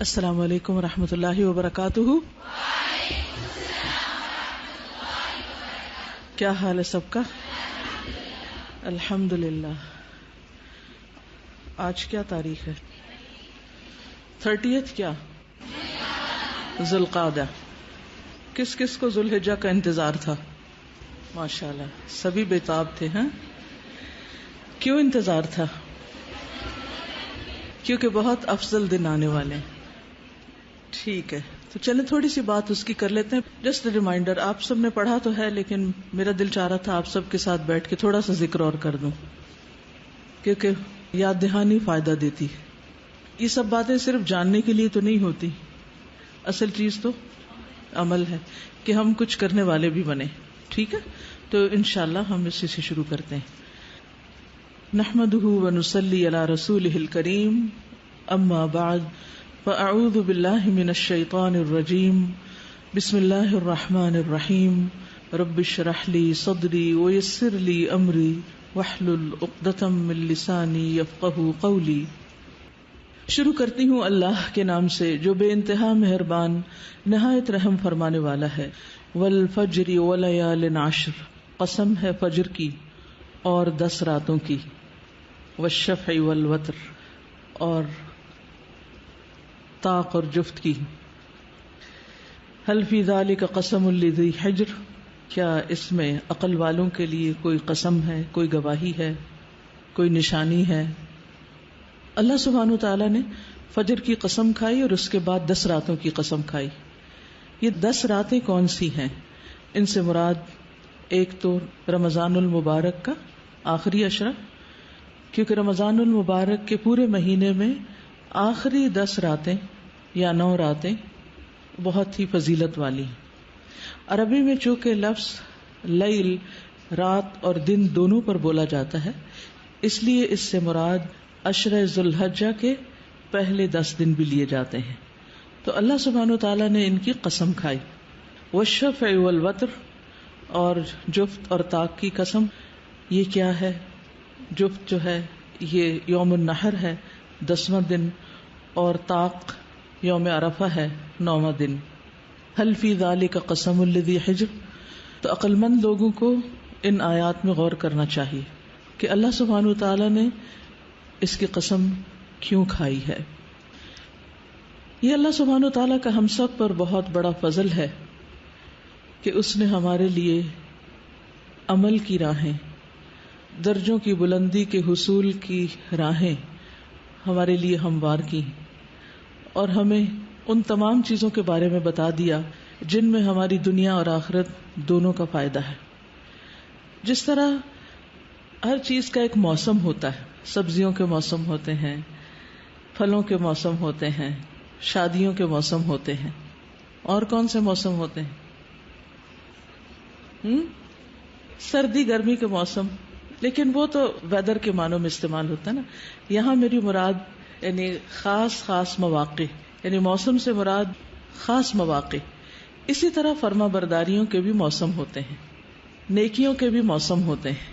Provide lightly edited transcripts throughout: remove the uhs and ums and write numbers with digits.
السلام علیکم ورحمۃ اللہ وبرکاتہ. کیا حال ہے سب کا؟ الحمد للہ. آج کیا تاریخ ہے؟ 30 کیا؟ ذوالقعدہ. کس کس کو ذوالحجہ کا انتظار تھا؟ ماشاءاللہ سبھی بےتاب تھے. ہیں کیوں انتظار تھا؟ کیونکہ بہت افضل دن آنے والے ہیں. ٹھیک ہے، تو چلیں تھوڑی سی بات اس کی کر لیتے ہیں. جسٹ ریمائنڈر، آپ سب نے پڑھا تو ہے لیکن میرا دل چاہ رہا تھا آپ سب کے ساتھ بیٹھ کے تھوڑا سا ذکر اور کر دوں، کیونکہ یاد دہانی فائدہ دیتی. یہ سب باتیں صرف جاننے کے لیے تو نہیں ہوتی، اصل چیز تو عمل ہے کہ ہم کچھ کرنے والے بھی بنے. ٹھیک ہے، تو انشاءاللہ ہم اسی سے شروع کرتے ہیں. نحمدہ ونصلی علی رسولہ الکریم، اما بعد فاعوذ باللہ من الشیطان الرجیم. بسم اللہ الرحمن الرحیم. رب اشرح لی صدری ویسر لی امری واحلل عقدۃ من لسانی یفقہوا قولی. شروع کرتی ہوں اللہ کے نام سے جو بے انتہا مہربان نہایت رحم فرمانے والا ہے. والفجر ولیال عشر، قسم ہے فجر کی اور 10 راتوں کی. والشفع والوتر، اور طاق اور جفت کی. هل فی ذلک قسم لذی حجر، کیا اس میں عقل والوں کے لیے کوئی قسم ہے، کوئی گواہی ہے، کوئی نشانی ہے. اللہ سبحانہ وتعالی نے فجر کی قسم کھائی اور اس کے بعد 10 راتوں کی قسم کھائی. یہ 10 راتیں کون سی ہیں؟ ان سے مراد ایک تو رمضان المبارک کا آخری عشرہ، کیونکہ رمضان المبارک کے پورے مہینے میں آخری 10 راتیں یا 9 راتیں بہت ہی فضیلت والی ہیں. عربی میں چونکہ لفظ لیل رات اور دن دونوں پر بولا جاتا ہے، اس لیے اس سے مراد عشرہ ذوالحجہ کے پہلے 10 دن بھی لیے جاتے ہیں. تو اللہ سبحانہ وتعالیٰ نے ان کی قسم کھائی. والشفع والوتر، اور جفت اور طاق کی قسم. یہ کیا ہے؟ جفت جو ہے یہ یوم النحر ہے 10واں دن، اور طاق یوم عرفہ ہے 9واں دن. هل فی ذلک قسم لذی حجر، تو عقل مند لوگوں کو ان آیات میں غور کرنا چاہیے کہ اللہ سبحانہ وتعالی نے اس کی قسم کیوں کھائی ہے. یہ اللہ سبحانہ وتعالی کا ہم سب پر بہت بڑا فضل ہے کہ اس نے ہمارے لیے عمل کی راہیں، درجوں کی بلندی کے حصول کی راہیں ہمارے لیے ہموار کی، اور ہمیں ان تمام چیزوں کے بارے میں بتا دیا جن میں ہماری دنیا اور آخرت دونوں کا فائدہ ہے. جس طرح ہر چیز کا ایک موسم ہوتا ہے، سبزیوں کے موسم ہوتے ہیں، پھلوں کے موسم ہوتے ہیں، شادیوں کے موسم ہوتے ہیں، اور کون سے موسم ہوتے ہیں؟ سردی گرمی کے موسم. لیکن وہ تو ویدر کے معنوں میں استعمال ہوتا ہے نا. یہاں میری مراد یعنی خاص مواقع، یعنی موسم سے مراد خاص مواقع. اسی طرح فرما برداریوں کے بھی موسم ہوتے ہیں، نیکیوں کے بھی موسم ہوتے ہیں.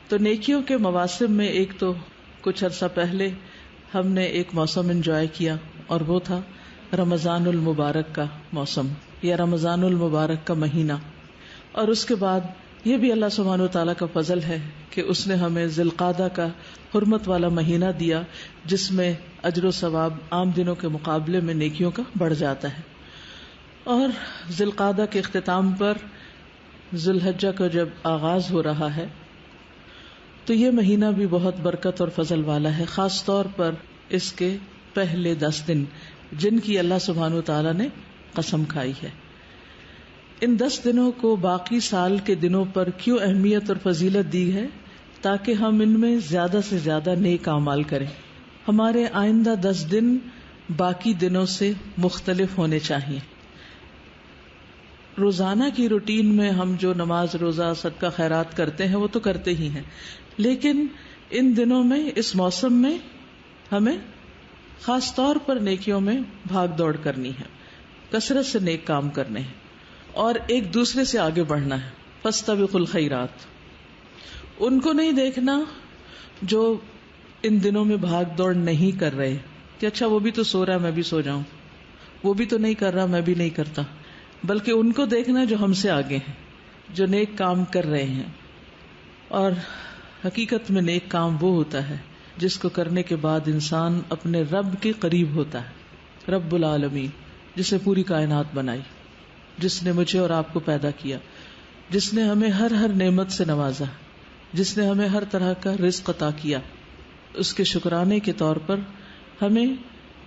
تو نیکیوں کے مواسم میں ایک تو کچھ عرصہ پہلے ہم نے ایک موسم انجوائے کیا، اور وہ تھا رمضان المبارک کا موسم یا رمضان المبارک کا مہینہ. اور اس کے بعد یہ بھی اللہ سبحانہ وتعالیٰ کا فضل ہے کہ اس نے ہمیں ذوالقعدہ کا حرمت والا مہینہ دیا، جس میں اجر و ثواب عام دنوں کے مقابلے میں نیکیوں کا بڑھ جاتا ہے. اور ذوالقعدہ کے اختتام پر ذوالحجہ کا جب آغاز ہو رہا ہے تو یہ مہینہ بھی بہت برکت اور فضل والا ہے، خاص طور پر اس کے پہلے 10 دن جن کی اللہ سبحانہ وتعالیٰ نے قسم کھائی ہے. ان 10 دنوں کو باقی سال کے دنوں پر کیوں اہمیت اور فضیلت دی ہے؟ تاکہ ہم ان میں زیادہ سے زیادہ نیک اعمال کریں. ہمارے آئندہ 10 دن باقی دنوں سے مختلف ہونے چاہیے. روزانہ کی روٹین میں ہم جو نماز روزہ صدقہ خیرات کرتے ہیں وہ تو کرتے ہی ہیں، لیکن ان دنوں میں اس موسم میں ہمیں خاص طور پر نیکیوں میں بھاگ دوڑ کرنی ہے، کثرت سے نیک کام کرنے ہیں اور ایک دوسرے سے آگے بڑھنا ہے. فاستبقوا الخیرات. ان کو نہیں دیکھنا جو ان دنوں میں بھاگ دوڑ نہیں کر رہے، کہ اچھا وہ بھی تو سو رہا ہے میں بھی سو جاؤں، وہ بھی تو نہیں کر رہا میں بھی نہیں کرتا، بلکہ ان کو دیکھنا جو ہم سے آگے ہیں، جو نیک کام کر رہے ہیں. اور حقیقت میں نیک کام وہ ہوتا ہے جس کو کرنے کے بعد انسان اپنے رب کے قریب ہوتا ہے. رب العالمین، جس نے پوری کائنات بنائی، جس نے مجھے اور آپ کو پیدا کیا، جس نے ہمیں ہر نعمت سے نوازا، جس نے ہمیں ہر طرح کا رزق عطا کیا، اس کے شکرانے کے طور پر ہمیں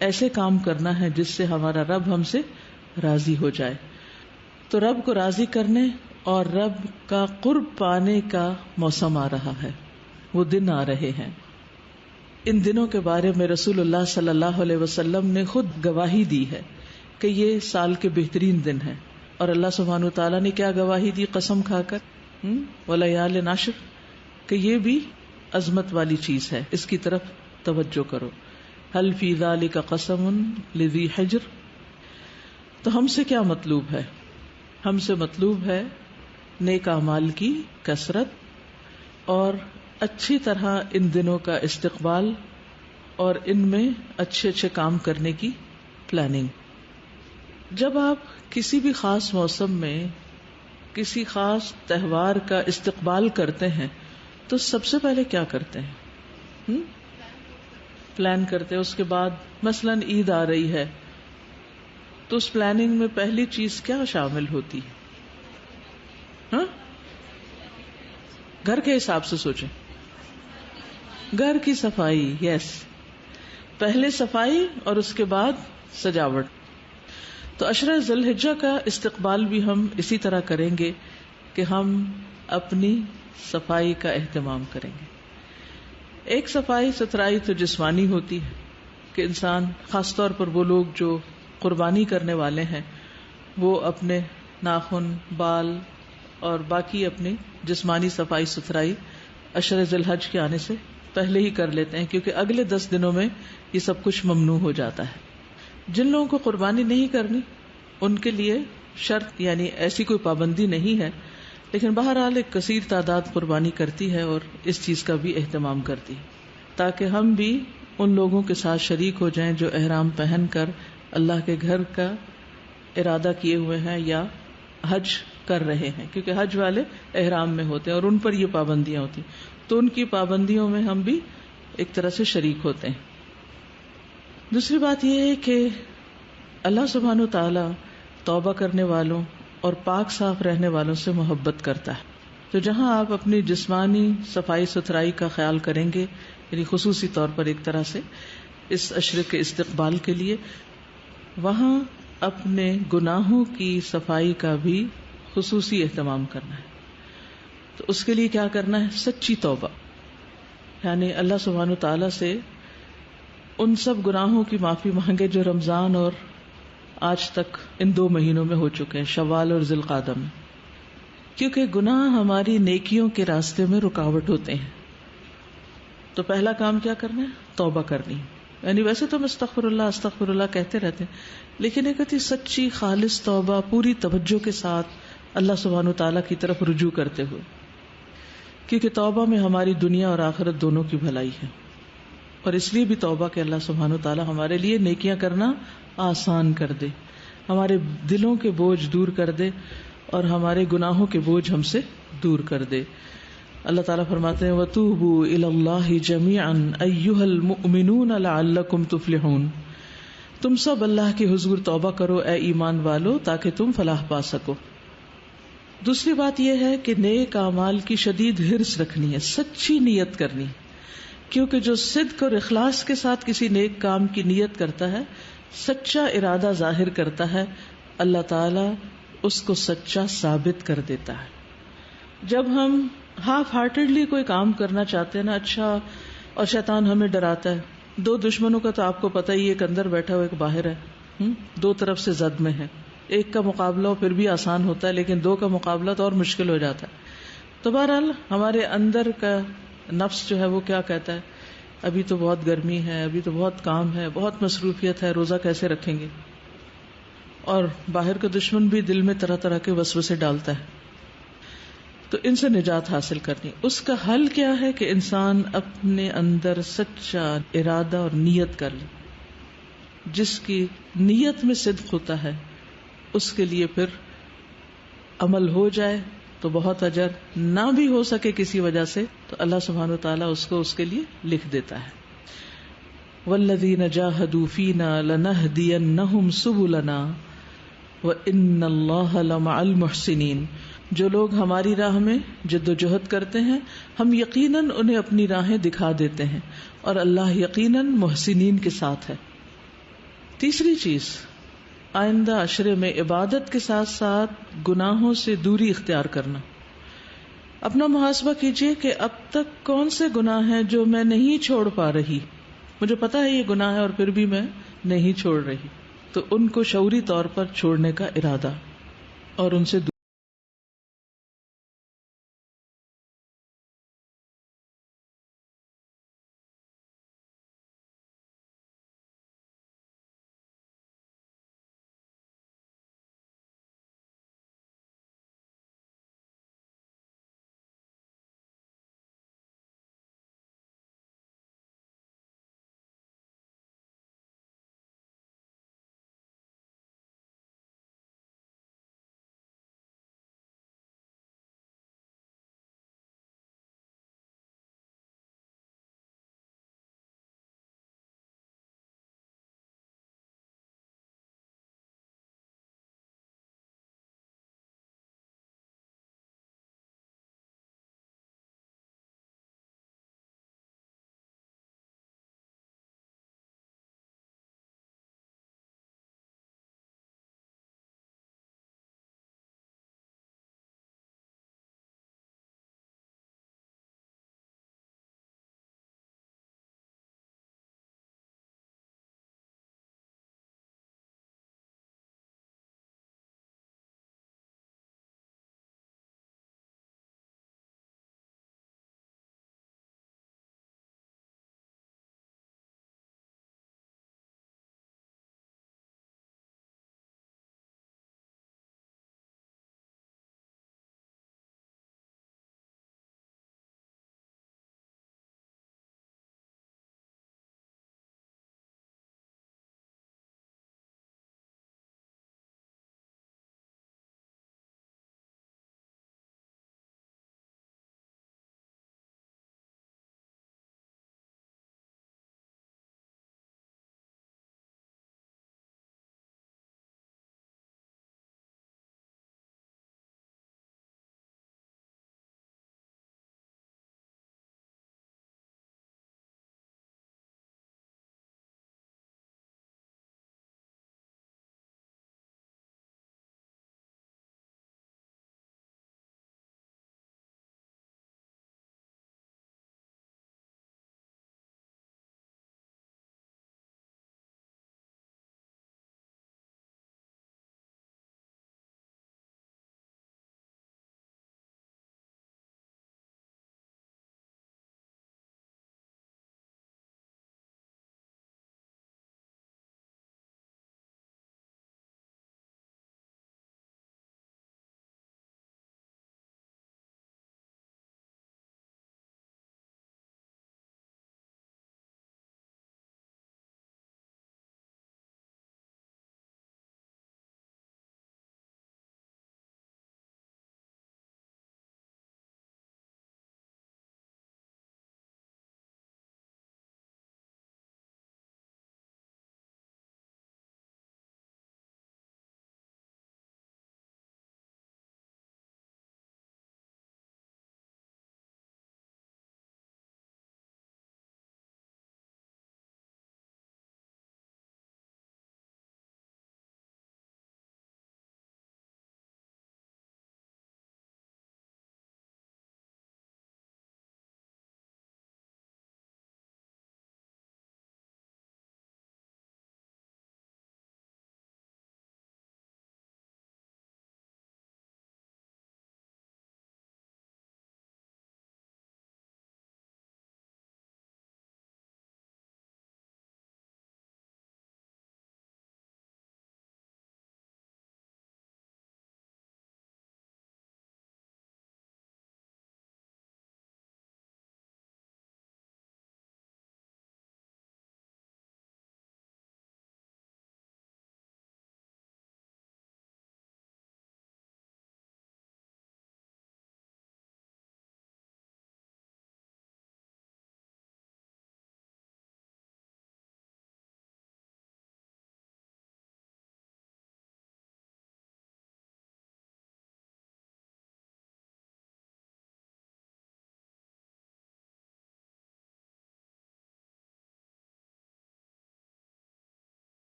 ایسے کام کرنا ہے جس سے ہمارا رب ہم سے راضی ہو جائے. تو رب کو راضی کرنے اور رب کا قرب پانے کا موسم آ رہا ہے، وہ دن آ رہے ہیں. ان دنوں کے بارے میں رسول اللہ صلی اللہ علیہ وسلم نے خود گواہی دی ہے کہ یہ سال کے بہترین دن ہیں. اور اللہ سبحانہ وتعالیٰ نے کیا گواہی دی قسم کھا کر، وَلَيَالٍ عَشْرٍ، کہ یہ بھی عظمت والی چیز ہے، اس کی طرف توجہ کرو. هل فی ذلک قسم لذی حجر. تو ہم سے کیا مطلوب ہے؟ ہم سے مطلوب ہے نیک اعمال کی کثرت اور اچھی طرح ان دنوں کا استقبال اور ان میں اچھے اچھے کام کرنے کی پلاننگ. جب آپ کسی بھی خاص موسم میں کسی خاص تہوار کا استقبال کرتے ہیں تو سب سے پہلے کیا کرتے ہیں؟ پلان کرتے ہیں. اس کے بعد مثلاً عید آ رہی ہے تو اس پلاننگ میں پہلی چیز کیا شامل ہوتی ہے؟ گھر کے حساب سے سوچیں. گھر کی صفائی، یس، پہلے صفائی اور اس کے بعد سجاوٹ. تو عشرہ ذی الحجہ کا استقبال بھی ہم اسی طرح کریں گے کہ ہم اپنی صفائی کا اہتمام کریں گے. ایک صفائی ستھرائی تو جسمانی ہوتی ہے کہ انسان، خاص طور پر وہ لوگ جو قربانی کرنے والے ہیں، وہ اپنے ناخن، بال اور باقی اپنی جسمانی صفائی ستھرائی عشرہ ذی الحج کے آنے سے پہلے ہی کر لیتے ہیں، کیونکہ اگلے 10 دنوں میں یہ سب کچھ ممنوع ہو جاتا ہے. جن لوگوں کو قربانی نہیں کرنی ان کے لیے شرط یعنی ایسی کوئی پابندی نہیں ہے، لیکن بہرحال ایک کثیر تعداد قربانی کرتی ہے اور اس چیز کا بھی اہتمام کرتی ہے، تاکہ ہم بھی ان لوگوں کے ساتھ شریک ہو جائیں جو احرام پہن کر اللہ کے گھر کا ارادہ کیے ہوئے ہیں یا حج کر رہے ہیں، کیونکہ حج والے احرام میں ہوتے ہیں اور ان پر یہ پابندیاں ہوتی ہیں، تو ان کی پابندیوں میں ہم بھی ایک طرح سے شریک ہوتے ہیں. دوسری بات یہ ہے کہ اللہ سبحانہ وتعالی توبہ کرنے والوں اور پاک صاف رہنے والوں سے محبت کرتا ہے. تو جہاں آپ اپنی جسمانی صفائی ستھرائی کا خیال کریں گے، یعنی خصوصی طور پر ایک طرح سے اس عشرے کے استقبال کے لیے، وہاں اپنے گناہوں کی صفائی کا بھی خصوصی اہتمام کرنا ہے. تو اس کے لیے کیا کرنا ہے؟ سچی توبہ، یعنی اللہ سبحانہ وتعالی سے ان سب گناہوں کی معافی مانگے جو رمضان اور آج تک ان 2 مہینوں میں ہو چکے ہیں، شوال اور ذی القعدہ میں، کیونکہ گناہ ہماری نیکیوں کے راستے میں رکاوٹ ہوتے ہیں. تو پہلا کام کیا کرنا ہے؟ توبہ کرنی. یعنی ویسے تو ہم استغفر اللہ کہتے رہتے ہیں، لیکن ایک ہوتی سچی خالص توبہ، پوری توجہ کے ساتھ اللہ سبحانہ وتعالیٰ کی طرف رجوع کرتے ہوئے، کیونکہ توبہ میں ہماری دنیا اور آخرت دونوں کی بھلائی ہے. اور اس لیے بھی توبہ کہ اللہ سبحانہ وتعالیٰ ہمارے لیے نیکیاں کرنا آسان کر دے، ہمارے دلوں کے بوجھ دور کر دے اور ہمارے گناہوں کے بوجھ ہم سے دور کر دے. اللہ تعالیٰ فرماتے ہیں وَتُوبُوا إِلَى اللَّهِ جَمِيعًا أَيُّهَا الْمُؤْمِنُونَ لَعَلَّكُمْ تُفْلِحُونَ. تم سب اللہ کے حضور توبہ کرو اے ایمان والو تاکہ تم فلاح پا سکو. دوسری بات یہ ہے کہ نیک اعمال کی شدید حرص رکھنی ہے، سچی نیت کرنی، کیونکہ جو صدق اور اخلاص کے ساتھ کسی نیک کام کی نیت کرتا ہے، سچا ارادہ ظاہر کرتا ہے، اللہ تعالیٰ اس کو سچا ثابت کر دیتا ہے. جب ہم ہاف ہارٹیڈلی کوئی کام کرنا چاہتے ہیں نا، اچھا، اور شیطان ہمیں ڈراتا ہے، 2 دشمنوں کا تو آپ کو پتہ ہی، ایک اندر بیٹھا ہوا ایک باہر ہے، 2 طرف سے زد میں ہے. ایک کا مقابلہ پھر بھی آسان ہوتا ہے، لیکن 2 کا مقابلہ تو اور مشکل ہو جاتا ہے. تو بہرحال ہمارے اندر کا نفس جو ہے وہ کیا کہتا ہے، ابھی تو بہت گرمی ہے، ابھی تو بہت کام ہے، بہت مصروفیت ہے، روزہ کیسے رکھیں گے. اور باہر کا دشمن بھی دل میں طرح طرح کے وسوسے ڈالتا ہے. تو ان سے نجات حاصل کرنی، اس کا حل کیا ہے کہ انسان اپنے اندر سچا ارادہ اور نیت کر لے. جس کی نیت میں صدق ہوتا ہے اس کے لیے پھر عمل ہو جائے تو بہت اجر، نہ بھی ہو سکے کسی وجہ سے تو اللہ سبحانہ وتعالیٰ اس کو اس کے لیے لکھ دیتا ہے. والذین جاہدوا فینا لنہدینہم سبلنا وان اللہ لمع المحسنین. جو لوگ ہماری راہ میں جد و جہد کرتے ہیں ہم یقیناً انہیں اپنی راہیں دکھا دیتے ہیں اور اللہ یقیناً محسنین کے ساتھ ہے. تیسری چیز، آئندہ عشرے میں عبادت کے ساتھ ساتھ گناہوں سے دوری اختیار کرنا. اپنا محاسبہ کیجئے کہ اب تک کون سے گناہ ہیں جو میں نہیں چھوڑ پا رہی. مجھے پتا ہے یہ گناہ ہے اور پھر بھی میں نہیں چھوڑ رہی، تو ان کو شعوری طور پر چھوڑنے کا ارادہ اور ان سے